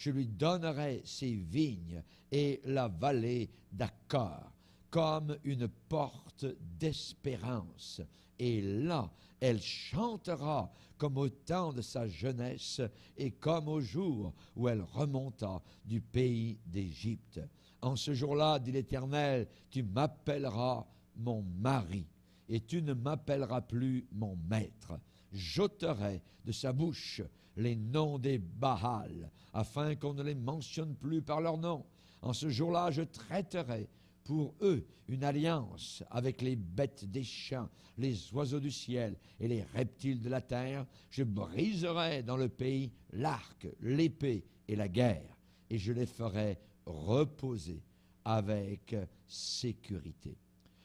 je lui donnerai ses vignes et la vallée d'Accor, comme une porte d'espérance. Et là, elle chantera comme au temps de sa jeunesse et comme au jour où elle remonta du pays d'Égypte. En ce jour-là, dit l'Éternel, tu m'appelleras mon mari, et tu ne m'appelleras plus mon maître. J'ôterai de sa bouche les noms des Baals, afin qu'on ne les mentionne plus par leur nom. En ce jour-là, je traiterai pour eux une alliance avec les bêtes des champs, les oiseaux du ciel et les reptiles de la terre. Je briserai dans le pays l'arc, l'épée et la guerre, et je les ferai reposer avec sécurité.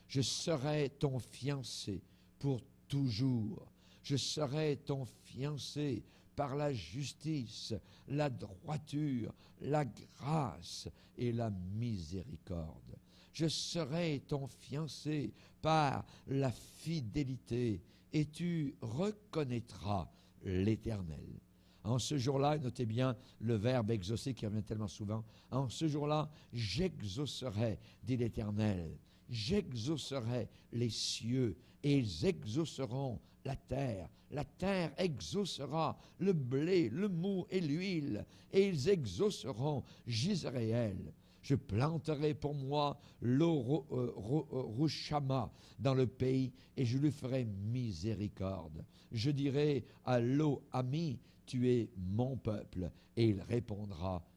Je serai ton fiancé pour toujours. Je serai ton fiancé par la justice, la droiture, la grâce et la miséricorde. Je serai ton fiancé par la fidélité, et tu reconnaîtras l'Éternel. En ce jour-là, notez bien le verbe exaucer qui revient tellement souvent. En ce jour-là, j'exaucerai, dit l'Éternel. J'exaucerai les cieux et ils exauceront la terre. La terre exaucera le blé, le mou et l'huile, et ils exauceront Jisraël. Je planterai pour moi l'eau-rouchama dans le pays, et je lui ferai miséricorde. Je dirai à l'eau-ami, tu es mon peuple, et il répondra,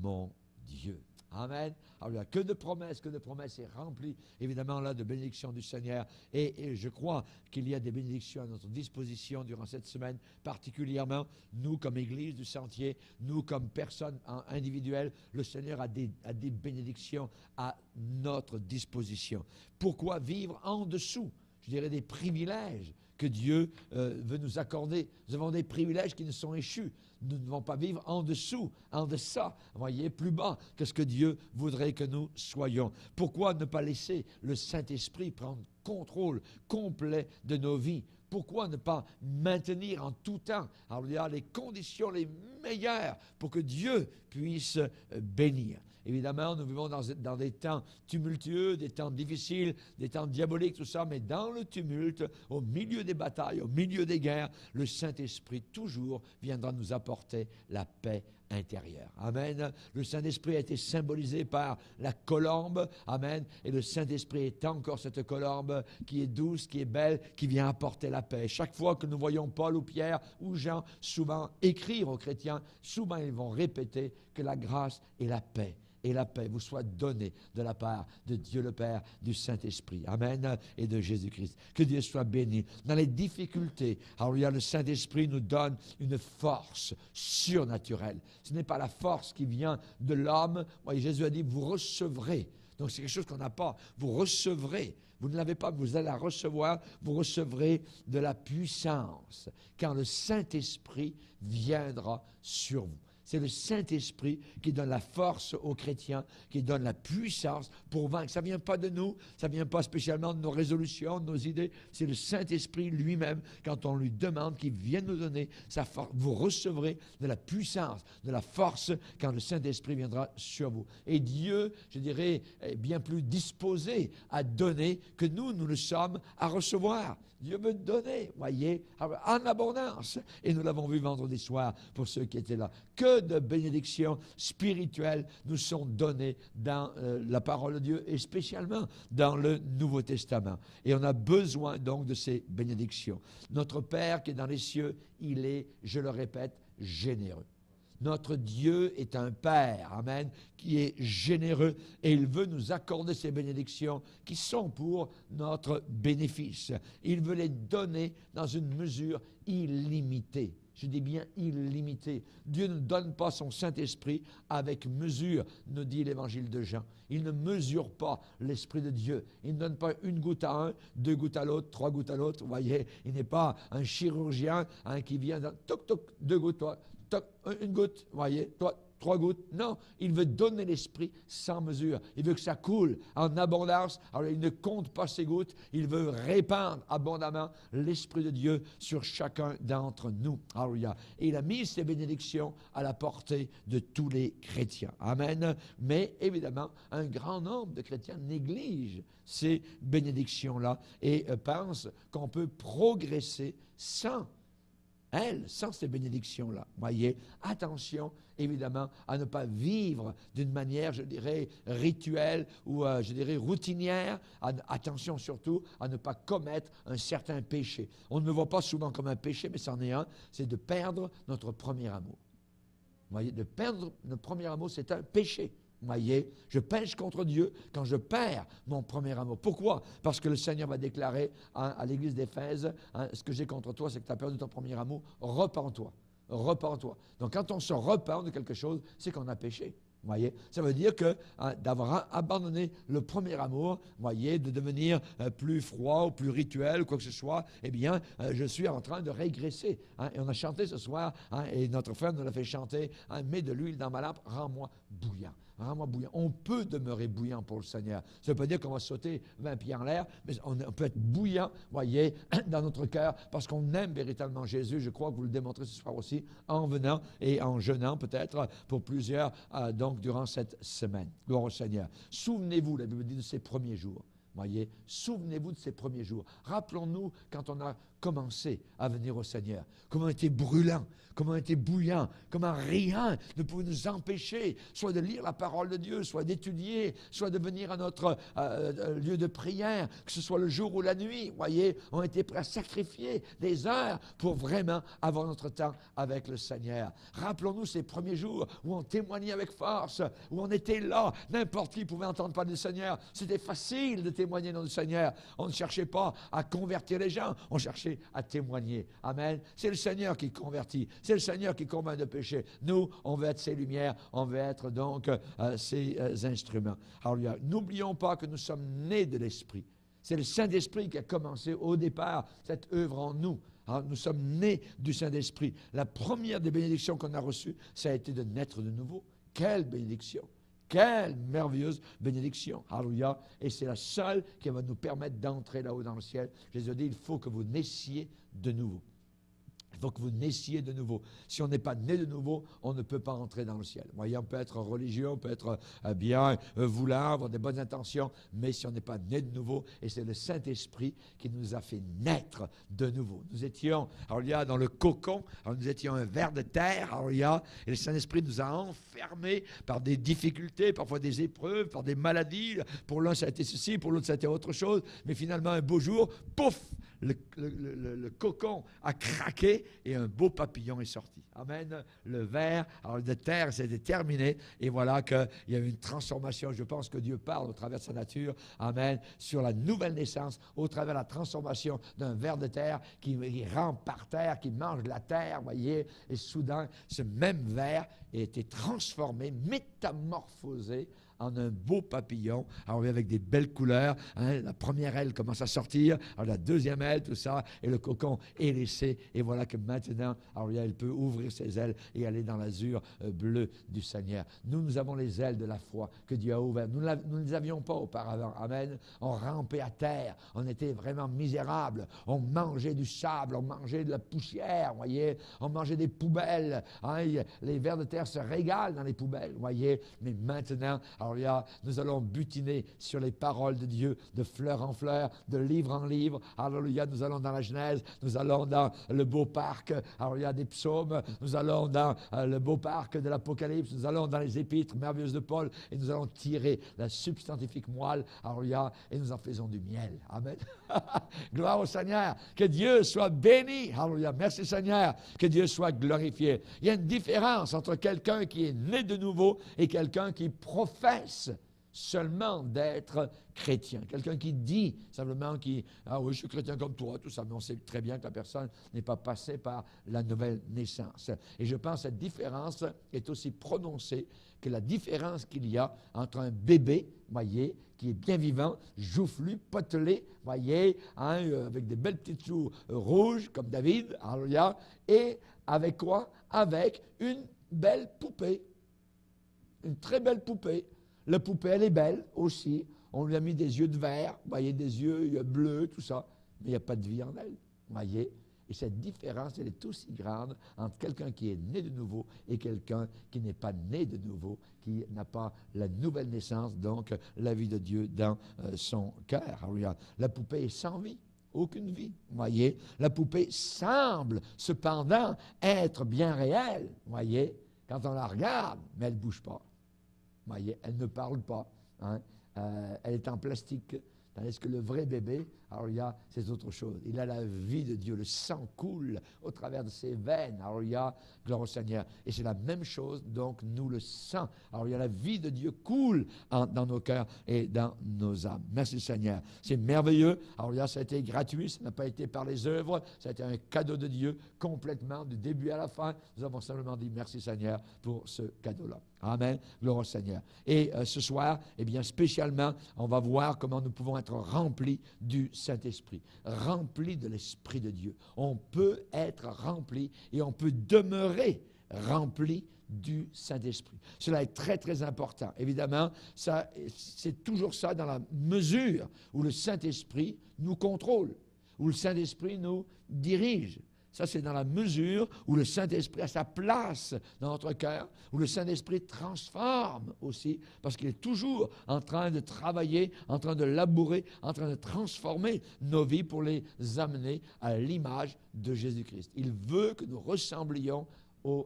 mon Dieu. Amen. Alors, que de promesses est rempli, évidemment, là, de bénédictions du Seigneur. Et je crois qu'il y a des bénédictions à notre disposition durant cette semaine, particulièrement, nous, comme Église du Sentier, nous, comme personnes individuelles, le Seigneur a des bénédictions à notre disposition. Pourquoi vivre en dessous, je dirais, des privilèges que Dieu veut nous accorder? Nous avons des privilèges qui nous sont échus. Nous ne devons pas vivre en dessous, en deçà, voyez, plus bas que ce que Dieu voudrait que nous soyons. Pourquoi ne pas laisser le Saint-Esprit prendre contrôle complet de nos vies? Pourquoi ne pas maintenir en tout temps, alors il y a les conditions les meilleures pour que Dieu puisse bénir? Évidemment, nous vivons dans des temps tumultueux, des temps difficiles, des temps diaboliques, tout ça, mais dans le tumulte, au milieu des batailles, au milieu des guerres, le Saint-Esprit toujours viendra nous apporter la paix intérieure. Amen. Le Saint-Esprit a été symbolisé par la colombe. Amen. Et le Saint-Esprit est encore cette colombe qui est douce, qui est belle, qui vient apporter la paix. Chaque fois que nous voyons Paul ou Pierre ou Jean souvent écrire aux chrétiens, souvent ils vont répéter que la grâce et la paix vous soient données de la part de Dieu le Père, du Saint-Esprit. Amen. Et de Jésus-Christ. Que Dieu soit béni. Dans les difficultés, alors le Saint-Esprit nous donne une force surnaturelle. Ce n'est pas la force qui vient de l'homme. Voyez, Jésus a dit, vous recevrez. Donc c'est quelque chose qu'on n'a pas. Vous recevrez. Vous ne l'avez pas, vous allez la recevoir. Vous recevrez de la puissance, quand le Saint-Esprit viendra sur vous. C'est le Saint-Esprit qui donne la force aux chrétiens, qui donne la puissance pour vaincre. Ça ne vient pas de nous, ça ne vient pas spécialement de nos résolutions, de nos idées. C'est le Saint-Esprit lui-même, quand on lui demande qu'il vienne nous donner sa force. Vous recevrez de la puissance, de la force, quand le Saint-Esprit viendra sur vous. Et Dieu, je dirais, est bien plus disposé à donner que nous le sommes à recevoir. Dieu veut donner, voyez, en abondance. Et nous l'avons vu vendredi soir pour ceux qui étaient là. Que de bénédictions spirituelles nous sont données dans la parole de Dieu et spécialement dans le Nouveau Testament. Et on a besoin donc de ces bénédictions. Notre Père qui est dans les cieux, il est, je le répète, généreux. Notre Dieu est un Père, amen, qui est généreux et il veut nous accorder ces bénédictions qui sont pour notre bénéfice. Il veut les donner dans une mesure illimitée. Je dis bien illimitée. Dieu ne donne pas son Saint-Esprit avec mesure, nous dit l'Évangile de Jean. Il ne mesure pas l'Esprit de Dieu. Il ne donne pas une goutte à un, 2 gouttes à l'autre, 3 gouttes à l'autre. Vous voyez, il n'est pas un chirurgien qui vient, toc, toc, 2 gouttes, toi. Toc, une goutte, voyez, toi, 3 gouttes. Non, il veut donner l'Esprit sans mesure. Il veut que ça coule en abondance. Alors, il ne compte pas ses gouttes. Il veut répandre abondamment l'Esprit de Dieu sur chacun d'entre nous. Alléluia. Et il a mis ces bénédictions à la portée de tous les chrétiens. Amen. Mais évidemment, un grand nombre de chrétiens négligent ces bénédictions-là et pensent qu'on peut progresser sans ces bénédictions-là. Voyez, attention, évidemment, à ne pas vivre d'une manière, je dirais, rituelle ou, je dirais, routinière. Attention surtout à ne pas commettre un certain péché. On ne le voit pas souvent comme un péché, mais c'en est un, c'est de perdre notre premier amour. Voyez, de perdre notre premier amour, c'est un péché. Voyez, je pêche contre Dieu quand je perds mon premier amour. Pourquoi? Parce que le Seigneur va déclarer à l'église d'Éphèse, ce que j'ai contre toi, c'est que tu as perdu ton premier amour. Repens-toi. Repens-toi. Donc, quand on se repent de quelque chose, c'est qu'on a péché. Voyez, ça veut dire que d'avoir abandonné le premier amour, voyez, de devenir plus froid ou plus rituel ou quoi que ce soit, eh bien, je suis en train de régresser. Et on a chanté ce soir, et notre frère nous l'a fait chanter, mets de l'huile dans ma lampe, rends-moi bouillant. Rends-moi bouillant. On peut demeurer bouillant pour le Seigneur. Ça ne veut pas dire qu'on va sauter 20 pieds en l'air, mais on peut être bouillant, voyez, dans notre cœur, parce qu'on aime véritablement Jésus. Je crois que vous le démontrez ce soir aussi, en venant et en jeûnant peut-être pour plusieurs, donc durant cette semaine. Gloire au Seigneur. Souvenez-vous, la Bible dit, de ces premiers jours. Voyez, souvenez-vous de ces premiers jours. Rappelons-nous quand on a commencé à venir au Seigneur. Comment on était brûlant, comment on était bouillant, comment rien ne pouvait nous empêcher, soit de lire la parole de Dieu, soit d'étudier, soit de venir à notre lieu de prière, que ce soit le jour ou la nuit. Voyez, on était prêts à sacrifier des heures pour vraiment avoir notre temps avec le Seigneur. Rappelons-nous ces premiers jours où on témoignait avec force, où on était là, n'importe qui pouvait entendre parler du Seigneur. C'était facile de témoigner dans le Seigneur. On ne cherchait pas à convertir les gens, on cherchait à témoigner. Amen. C'est le Seigneur qui convertit. C'est le Seigneur qui convainc de péché. Nous, on veut être ses lumières. On veut être donc ses instruments. Alors, n'oublions pas que nous sommes nés de l'Esprit. C'est le Saint-Esprit qui a commencé au départ cette œuvre en nous. Alors, nous sommes nés du Saint-Esprit. La première des bénédictions qu'on a reçues, ça a été de naître de nouveau. Quelle bénédiction! Quelle merveilleuse bénédiction. Alléluia. Et c'est la seule qui va nous permettre d'entrer là-haut dans le ciel. Jésus a dit, il faut que vous naissiez de nouveau. Il faut que vous naissiez de nouveau. Si on n'est pas né de nouveau, on ne peut pas entrer dans le ciel. Vous voyez, on peut être religieux, on peut être bien voulant, avoir des bonnes intentions, mais si on n'est pas né de nouveau, et c'est le Saint-Esprit qui nous a fait naître de nouveau. Nous étions, alléluia, dans le cocon, alors nous étions un ver de terre, alléluia, et le Saint-Esprit nous a enfermés par des difficultés, parfois des épreuves, par des maladies. Pour l'un, ça a été ceci, pour l'autre, ça a été autre chose, mais finalement, un beau jour, pouf, le cocon a craqué et un beau papillon est sorti. Amen. Le ver de terre, c'était terminé. Et voilà qu'il y a eu une transformation. Je pense que Dieu parle au travers de sa nature. Amen. Sur la nouvelle naissance, au travers de la transformation d'un ver de terre qui rampe par terre, qui mange de la terre, voyez. Et soudain, ce même ver a été transformé, métamorphosé en un beau papillon, alors avec des belles couleurs. La première aile commence à sortir, alors la deuxième aile, tout ça, et le cocon est laissé. Et voilà que maintenant, alors il peut ouvrir ses ailes et aller dans l'azur bleu du Seigneur. Nous avons les ailes de la foi que Dieu a ouvertes. Nous ne les avions pas auparavant. Amen. On rampait à terre. On était vraiment misérables. On mangeait du sable, on mangeait de la poussière, voyez. On mangeait des poubelles. Les vers de terre se régalent dans les poubelles, voyez. Mais maintenant, alors, nous allons butiner sur les paroles de Dieu, de fleur en fleur, de livre en livre. Alléluia, nous allons dans la Genèse, nous allons dans le beau parc, alléluia, des psaumes, nous allons dans le beau parc de l'Apocalypse, nous allons dans les épîtres merveilleuses de Paul, et nous allons tirer la substantifique moelle, alléluia, et nous en faisons du miel. Amen. Gloire au Seigneur. Que Dieu soit béni. Alléluia. Merci Seigneur. Que Dieu soit glorifié. Il y a une différence entre quelqu'un qui est né de nouveau et quelqu'un qui professe seulement d'être chrétien. Quelqu'un qui dit simplement ah oui, je suis chrétien comme toi, tout ça, mais on sait très bien que la personne n'est pas passée par la nouvelle naissance. Et je pense que cette différence est aussi prononcée que la différence qu'il y a entre un bébé, voyez, qui est bien vivant, joufflu, potelé, voyez, avec des belles petites joues rouges, comme David, alléluia, et avec quoi? Avec une belle poupée. une très belle poupée. La poupée, elle est belle aussi. On lui a mis des yeux de verre, vous voyez, des yeux bleus, tout ça. Mais il n'y a pas de vie en elle, vous voyez. Et cette différence, elle est aussi grande entre quelqu'un qui est né de nouveau et quelqu'un qui n'est pas né de nouveau, qui n'a pas la nouvelle naissance, donc la vie de Dieu dans son cœur. Alléluia. La poupée est sans vie. Aucune vie, vous voyez. La poupée semble cependant être bien réelle, vous voyez, quand on la regarde, mais elle ne bouge pas. Vous voyez, elle ne parle pas. Hein. Elle est en plastique. Tandis que le vrai bébé, alléluia, c'est autre chose. Il a la vie de Dieu. Le sang coule au travers de ses veines. Alléluia, gloire au Seigneur. Et c'est la même chose, donc nous, le sang. Alléluia, la vie de Dieu coule dans nos cœurs et dans nos âmes. Merci Seigneur. C'est merveilleux. Alléluia, ça a été gratuit. Ça n'a pas été par les œuvres. Ça a été un cadeau de Dieu complètement, du début à la fin. Nous avons simplement dit merci Seigneur pour ce cadeau-là. Amen. Gloire au Seigneur. Et ce soir, eh bien, spécialement, on va voir comment nous pouvons être remplis du Saint-Esprit, remplis de l'Esprit de Dieu. On peut être rempli et on peut demeurer rempli du Saint-Esprit. Cela est très, très important. Évidemment, c'est toujours ça dans la mesure où le Saint-Esprit nous contrôle, où le Saint-Esprit nous dirige. Ça, c'est dans la mesure où le Saint-Esprit a sa place dans notre cœur, où le Saint-Esprit transforme aussi, parce qu'il est toujours en train de travailler, en train de labourer, en train de transformer nos vies pour les amener à l'image de Jésus-Christ. Il veut que nous ressemblions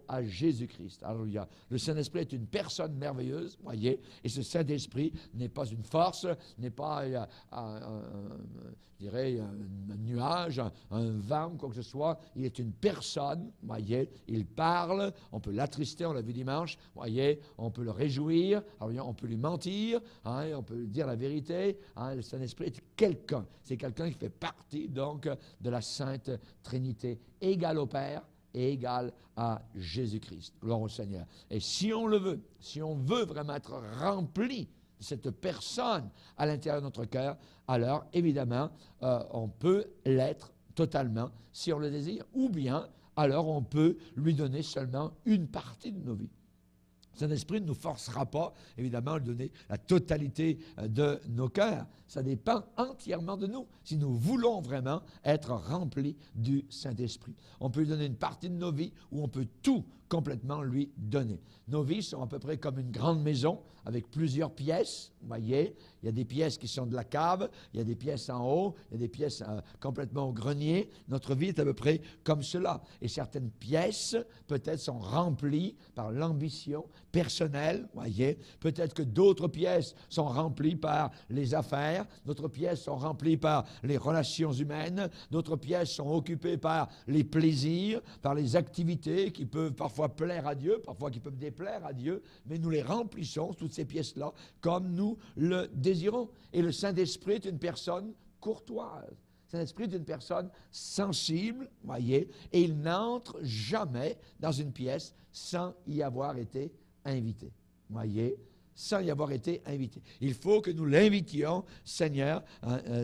à Jésus-Christ. Alléluia. Le Saint-Esprit est une personne merveilleuse, voyez, et ce Saint-Esprit n'est pas une force, n'est pas, je dirais, un nuage, un vent, quoi que ce soit. Il est une personne, voyez, il parle, on peut l'attrister, on l'a vu dimanche, voyez, on peut le réjouir, alléluia, on peut lui mentir, hein, on peut lui dire la vérité. Hein, le Saint-Esprit est quelqu'un, c'est quelqu'un qui fait partie, donc, de la Sainte Trinité, égal au Père, et égal à Jésus-Christ. Gloire au Seigneur. Et si on le veut, si on veut vraiment être rempli de cette personne à l'intérieur de notre cœur, alors évidemment, on peut l'être totalement si on le désire, ou bien alors on peut lui donner seulement une partie de nos vies. Le Saint-Esprit ne nous forcera pas, évidemment, à lui donner la totalité de nos cœurs. Ça dépend entièrement de nous, si nous voulons vraiment être remplis du Saint-Esprit. On peut lui donner une partie de nos vies ou on peut tout complètement lui donner. Nos vies sont à peu près comme une grande maison avec plusieurs pièces. Vous voyez, il y a des pièces qui sont de la cave, il y a des pièces en haut, il y a des pièces complètement au grenier. Notre vie est à peu près comme cela. Et certaines pièces, peut-être, sont remplies par l'ambition personnelle. Vous voyez, peut-être que d'autres pièces sont remplies par les affaires, d'autres pièces sont remplies par les relations humaines, d'autres pièces sont occupées par les plaisirs, par les activités qui peuvent parfois plaire à Dieu, parfois qui peuvent déplaire à Dieu, mais nous les remplissons, toutes ces pièces-là, comme nous le désirons. Et le Saint-Esprit est une personne courtoise. Le Saint-Esprit est une personne sensible, voyez, et il n'entre jamais dans une pièce sans y avoir été invité, voyez, sans y avoir été invité. Il faut que nous l'invitions, Seigneur,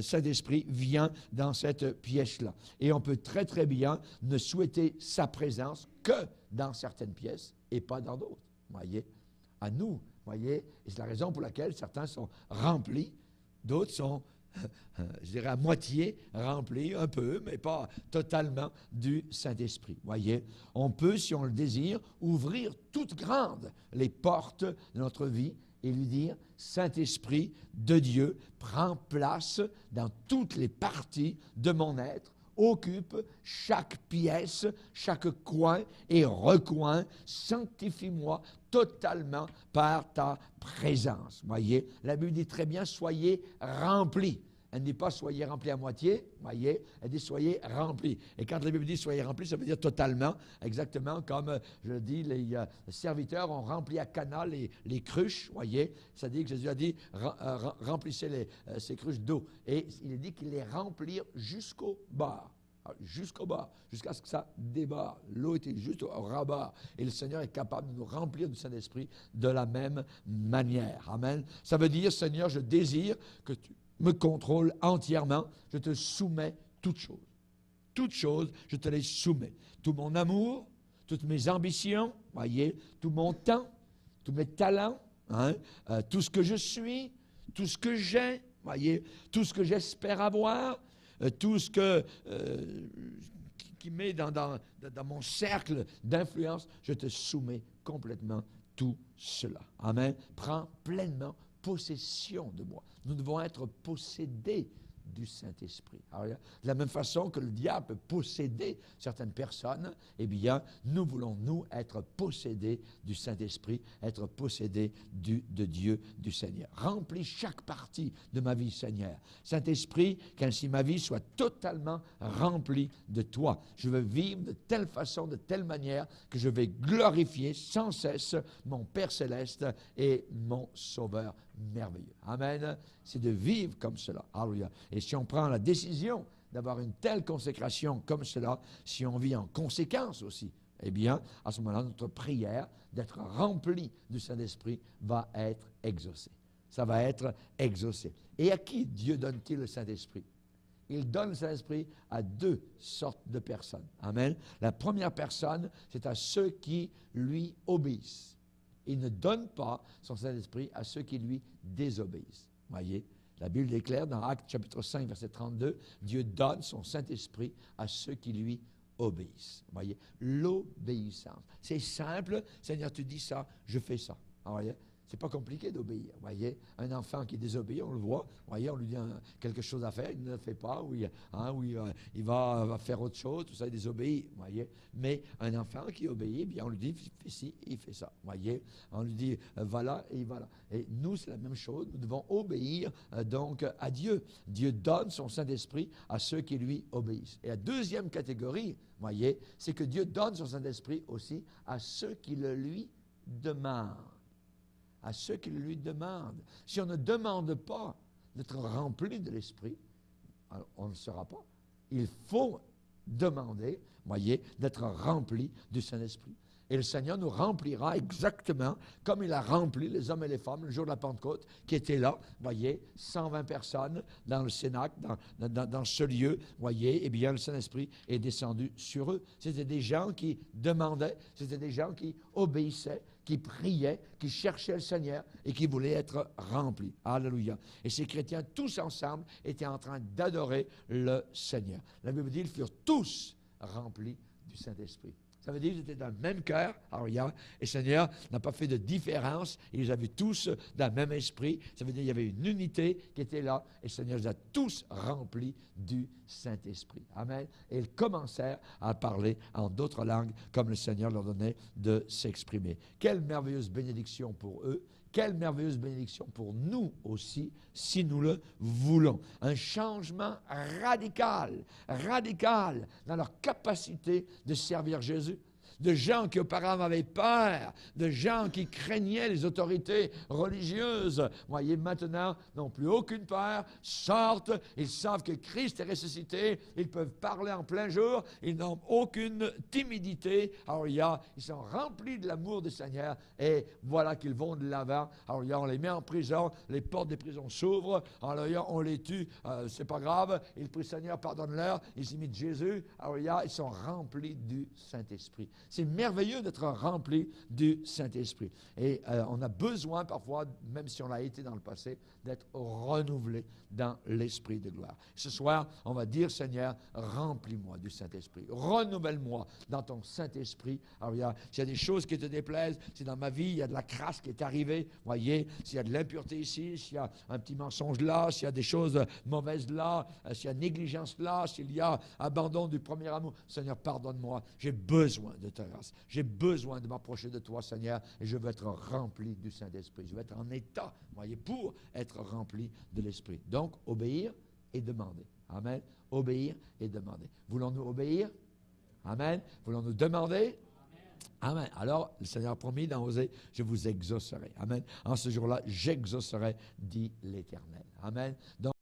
Saint-Esprit, viens dans cette pièce-là. Et on peut très, très bien ne souhaiter sa présence que dans certaines pièces et pas dans d'autres, voyez, à nous, voyez, et c'est la raison pour laquelle certains sont remplis, d'autres sont, je dirais, à moitié remplis, un peu, mais pas totalement du Saint-Esprit. Voyez, on peut, si on le désire, ouvrir toutes grandes les portes de notre vie et lui dire, Saint-Esprit de Dieu, prends place dans toutes les parties de mon être, occupe chaque pièce, chaque coin et recoin, sanctifie-moi totalement par ta présence. Voyez, la Bible dit très bien, soyez remplis. Elle ne dit pas soyez remplis à moitié, voyez, elle dit soyez remplis. Et quand la Bible dit soyez remplis, ça veut dire totalement, exactement comme je le dis, les serviteurs ont rempli à Cana les cruches, voyez. Ça dit que Jésus a dit remplissez ces cruches d'eau. Et il est dit qu'ils les remplirent jusqu'au bord. Jusqu'au bas, jusqu'à ce que ça déborde. L'eau était juste au ras-bord. Et le Seigneur est capable de nous remplir du Saint-Esprit de la même manière. Amen. Ça veut dire, Seigneur, je désire que tu me contrôles entièrement. Je te soumets toutes choses. Toutes choses, je te les soumets. Tout mon amour, toutes mes ambitions, voyez, tout mon temps, tous mes talents, hein, tout ce que je suis, tout ce que j'ai, voyez, tout ce que j'espère avoir, tout ce que qui met dans mon cercle d'influence, je te soumets complètement tout cela. Amen. Prends pleinement possession de moi. Nous devons être possédés du Saint-Esprit. Alors, de la même façon que le diable peut posséder certaines personnes, eh bien, nous voulons, nous, être possédés du Saint-Esprit, être possédés de Dieu, du Seigneur. Remplis chaque partie de ma vie, Seigneur. Saint-Esprit, qu'ainsi ma vie soit totalement remplie de toi. Je veux vivre de telle façon, de telle manière, que je vais glorifier sans cesse mon Père Céleste et mon Sauveur merveilleux. Amen. C'est de vivre comme cela. Alléluia. Et si on prend la décision d'avoir une telle consécration comme cela, si on vit en conséquence aussi, eh bien, à ce moment-là, notre prière d'être rempli du Saint-Esprit va être exaucée. Ça va être exaucé. Et à qui Dieu donne-t-il le Saint-Esprit? Il donne le Saint-Esprit à deux sortes de personnes. Amen. La première personne, c'est à ceux qui lui obéissent. Il ne donne pas son Saint-Esprit à ceux qui lui désobéissent. Voyez, la Bible déclare dans Actes chapitre 5, verset 32, Dieu donne son Saint-Esprit à ceux qui lui obéissent. Voyez, l'obéissance. C'est simple, Seigneur, tu dis ça, je fais ça. Voyez, c'est pas compliqué d'obéir. Voyez, un enfant qui désobéit, on le voit. Voyez, on lui dit quelque chose à faire, il ne le fait pas, ou il va faire autre chose, tout ça, il désobéit. Voyez, mais un enfant qui obéit, bien on lui dit fais ci, il fait ça. Voyez, on lui dit voilà et il va là. Et nous, c'est la même chose. Nous devons obéir donc à Dieu. Dieu donne son Saint-Esprit à ceux qui lui obéissent. Et la deuxième catégorie, voyez, c'est que Dieu donne son Saint-Esprit aussi à ceux qui le lui demandent. À ceux qui le lui demandent. Si on ne demande pas d'être rempli de l'Esprit, alors on ne sera pas. Il faut demander, voyez, d'être rempli du Saint-Esprit. Et le Seigneur nous remplira exactement comme il a rempli les hommes et les femmes le jour de la Pentecôte, qui étaient là, voyez, 120 personnes dans le Cénacle, dans ce lieu, voyez, et bien le Saint-Esprit est descendu sur eux. C'était des gens qui demandaient, c'était des gens qui obéissaient, qui priaient, qui cherchaient le Seigneur et qui voulaient être remplis. Alléluia. Et ces chrétiens, tous ensemble, étaient en train d'adorer le Seigneur. La Bible dit, ils furent tous remplis du Saint-Esprit. Ça veut dire qu'ils étaient dans le même cœur. Alors, et le Seigneur n'a pas fait de différence. Ils les avaient tous dans le même esprit. Ça veut dire qu'il y avait une unité qui était là. Et le Seigneur les a tous remplis du Saint-Esprit. Amen. Et ils commencèrent à parler en d'autres langues, comme le Seigneur leur donnait de s'exprimer. Quelle merveilleuse bénédiction pour eux. Quelle merveilleuse bénédiction pour nous aussi, si nous le voulons. Un changement radical dans leur capacité de servir Jésus. De gens qui auparavant avaient peur, de gens qui craignaient les autorités religieuses. Voyez, maintenant, n'ont plus aucune peur, sortent, ils savent que Christ est ressuscité, ils peuvent parler en plein jour, ils n'ont aucune timidité. Alors, ils sont remplis de l'amour du Seigneur et voilà qu'ils vont de l'avant. Alors, on les met en prison, les portes des prisons s'ouvrent, alors, on les tue, c'est pas grave, ils prient Seigneur, pardonne-leur, ils imitent Jésus. Alors, ils sont remplis du Saint-Esprit. C'est merveilleux d'être rempli du Saint-Esprit. Et on a besoin parfois, même si on l'a été dans le passé, d'être renouvelé dans l'Esprit de gloire. Ce soir, on va dire, Seigneur, remplis-moi du Saint-Esprit. Renouvelle-moi dans ton Saint-Esprit. Alors, s'il y a des choses qui te déplaisent, si dans ma vie, il y a de la crasse qui est arrivée, voyez, s'il y a de l'impureté ici, s'il y a un petit mensonge là, s'il y a des choses mauvaises là, s'il y a négligence là, s'il y a abandon du premier amour, Seigneur, pardonne-moi. J'ai besoin de ta grâce. J'ai besoin de m'approcher de toi, Seigneur, et je veux être rempli du Saint-Esprit. Je veux être en état, voyez, pour être rempli de l'Esprit. Donc, obéir et demander. Amen. Obéir et demander. Voulons-nous obéir? Amen. Voulons-nous demander? Amen. Alors, le Seigneur a promis dans Osée, je vous exaucerai. Amen. En ce jour-là, j'exaucerai, dit l'Éternel. Amen. Donc,